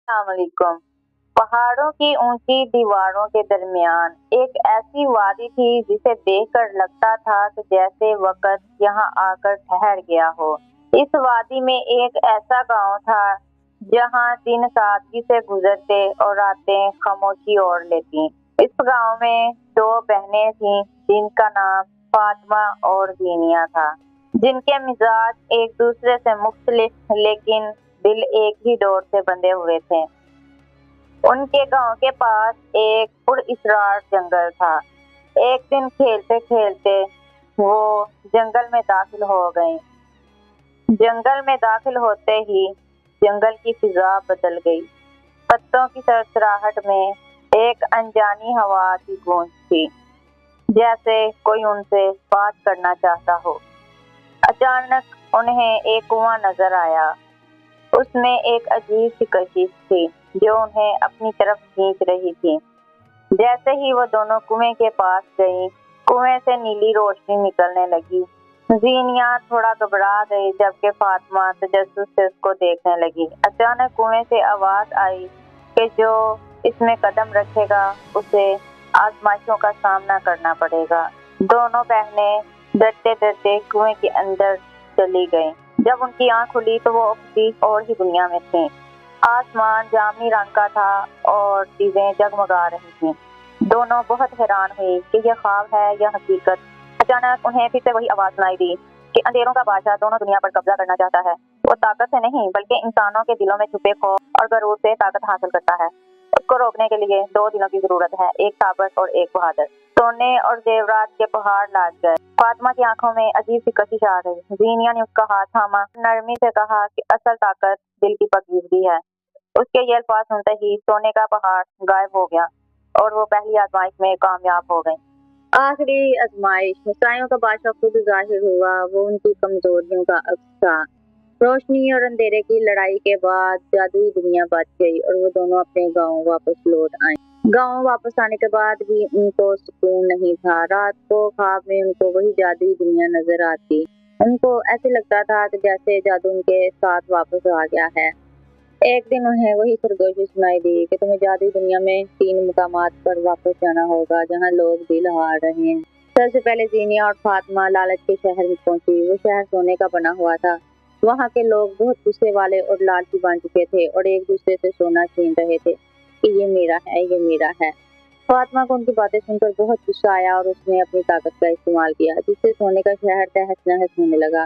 السلام علیکم۔ پہاڑوں کی اونچی دیواروں کے درمیان ایک ایسی وادی تھی جسے دیکھ کر لگتا تھا کہ جیسے وقت یہاں آ کر ٹھہر گیا ہو۔ اس وادی میں ایک ایسا گاؤں تھا جہاں دن سادگی سے گزرتے اور راتیں خاموشی اوڑھ لیتی۔ اس گاؤں میں دو بہنیں تھیں جن کا نام فاطمہ اور زینیہ تھا، جن کے مزاج ایک دوسرے سے مختلف لیکن دل ایک ہی ڈور سے بندھے ہوئے تھے۔ ان کے گاؤں کے پاس ایک پراسرار جنگل تھا۔ ایک دن کھیلتے کھیلتے وہ جنگل میں داخل ہو گئیں۔ جنگل میں داخل ہوتے ہی جنگل کی فضا بدل گئی۔ پتوں کی سرسراہٹ میں ایک انجانی ہوا کی گونج تھی، جیسے کوئی ان سے بات کرنا چاہتا ہو۔ اچانک انہیں ایک کنواں نظر آیا۔ اس میں ایک عجیب سی کشش تھی جو انہیں اپنی طرف کھینچ رہی تھی۔ جیسے ہی وہ دونوں کنویں کے پاس گئیں، کنویں سے نیلی روشنی نکلنے لگی۔ زینیہ تھوڑا گھبرا گئی جبکہ فاطمہ تجسس سے اس کو دیکھنے لگی۔ اچانک کنویں سے آواز آئی کہ جو اس میں قدم رکھے گا اسے آزمائشوں کا سامنا کرنا پڑے گا۔ دونوں بہنیں ڈرتے ڈرتے کنویں کے اندر چلی گئیں۔ جب ان کی آنکھ کھلی تو وہ کسی اور ہی دنیا میں تھیں۔ آسمان جامنی رنگ کا تھا اور چیزیں جگمگا رہی تھیں۔ دونوں بہت حیران ہوئی کہ یہ خواب ہے یا حقیقت۔ اچانک انہیں پھر سے وہی آواز سنائی دی کہ اندھیروں کا بادشاہ دونوں دنیا پر قبضہ کرنا چاہتا ہے۔ وہ طاقت سے نہیں بلکہ انسانوں کے دلوں میں چھپے خوف اور غرور سے طاقت حاصل کرتا ہے۔ اس کو روکنے کے لیے دو دلوں کی ضرورت ہے، ایک طاقت اور ایک بہادر۔ سونے اور زیورات کے پہاڑ لاد گئے۔ فاطمہ کی آنکھوں میں عجیب سی کشش آ گئی۔ زینیہ نے اس کا ہاتھ تھاما، نرمی سے کہا کہ اصل طاقت دل کی پاکیزگی ہے۔ اس کے یہ الفاظ سنتے ہی سونے کا پہاڑ غائب ہو گیا اور وہ پہلی آزمائش میں کامیاب ہو گئیں۔ آخری آزمائش، مسائلوں کا بادشاہ خود ظاہر ہوا۔ وہ ان کی کمزوریوں کا عکس تھا۔ روشنی اور اندھیرے کی لڑائی کے بعد جادوئی دنیا بچ گئی اور وہ دونوں اپنے گاؤں واپس لوٹ آئیں۔ گاؤں واپس آنے کے بعد بھی ان کو سکون نہیں تھا۔ رات کو خواب میں ان کو وہی جادوئی دنیا نظر آتی۔ ان کو ایسے لگتا تھا کہ جیسے جادو ان کے ساتھ واپس آ گیا ہے۔ ایک دن انہیں وہی سرگوشی سنائی دی کہ تمہیں جادوئی دنیا میں 3 مقامات پر واپس جانا ہوگا جہاں لوگ دل ہار رہے ہیں۔ سب سے پہلے زینیہ اور فاطمہ لالچ کے شہر میں پہنچی۔ وہ شہر سونے کا بنا ہوا تھا۔ وہاں کے لوگ بہت غصے والے اور لالچی بن چکے تھے اور ایک دوسرے سے سونا چھین رہے تھے کہ یہ میرا ہے، یہ میرا ہے۔ فاطمہ کو ان کی باتیں سن کر بہت غصہ آیا اور اس نے اپنی طاقت کا استعمال کیا جس سے سونے کا شہر تہس نہس ہونے لگا۔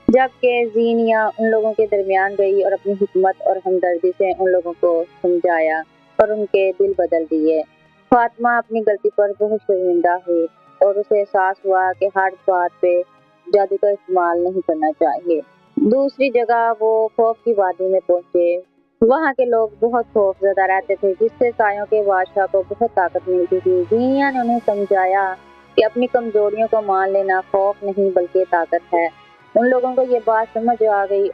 جبکہ زینیہ ان لوگوں کے درمیان گئی اور اپنی حکمت اور ہمدردی سے ان لوگوں کو سمجھایا اور ان کے دل بدل دیے۔ فاطمہ اپنی غلطی پر بہت شرمندہ ہوئی اور اسے احساس ہوا کہ ہر بات پہ جادو کا استعمال نہیں کرنا چاہیے۔ دوسری جگہ وہ خوف کی وادی میں پہنچے۔ وہاں کے لوگ بہت خوف زدہ رہتے تھے جس سے سایوں کے بادشاہ کو بہت طاقت ملتی تھی۔ زینیہ نے انہیں سمجھایا کہ اپنی کمزوریوں کو مان لینا خوف نہیں بلکہ طاقت ہے۔ ان لوگوں کو یہ بات سمجھ آ گئی۔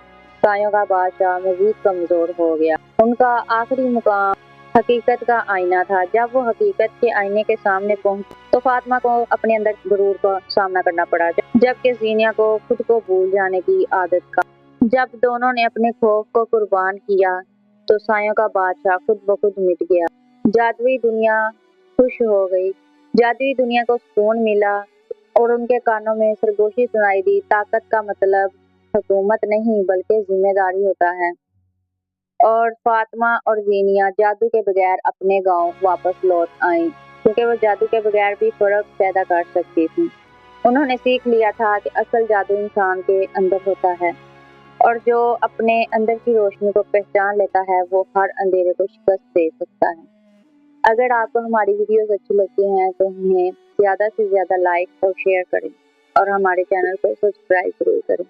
سایوں کا بادشاہ مزید کمزور ہو گیا۔ ان کا آخری مقام حقیقت کا آئینہ تھا۔ جب وہ حقیقت کے آئینے کے سامنے پہنچے تو فاطمہ کو اپنے اندر غرور کا سامنا کرنا پڑا جبکہ زینیہ کو خود کو بھول جانے کی عادت کا۔ جب دونوں نے اپنے خوف کو قربان کیا تو سایوں کا بادشاہ خود بخود مٹ گیا۔ جادوئی دنیا خوش ہو گئی۔ جادوئی دنیا کو سکون ملا اور ان کے کانوں میں سرگوشی سنائی دی، طاقت کا مطلب حکومت نہیں بلکہ ذمہ داری ہوتا ہے۔ اور فاطمہ اور زینیہ جادو کے بغیر اپنے گاؤں واپس لوٹ آئیں کیونکہ وہ جادو کے بغیر بھی فرق پیدا کر سکتی تھیں۔ انہوں نے سیکھ لیا تھا کہ اصل جادو انسان کے اندر ہوتا ہے اور جو اپنے اندر کی روشنی کو پہچان لیتا ہے وہ ہر اندھیرے کو شکست دے سکتا ہے۔ اگر آپ کو ہماری ویڈیوز اچھی لگتی ہیں تو ہمیں زیادہ سے زیادہ لائک اور شیئر کریں اور ہمارے چینل کو سبسکرائب ضرور کریں۔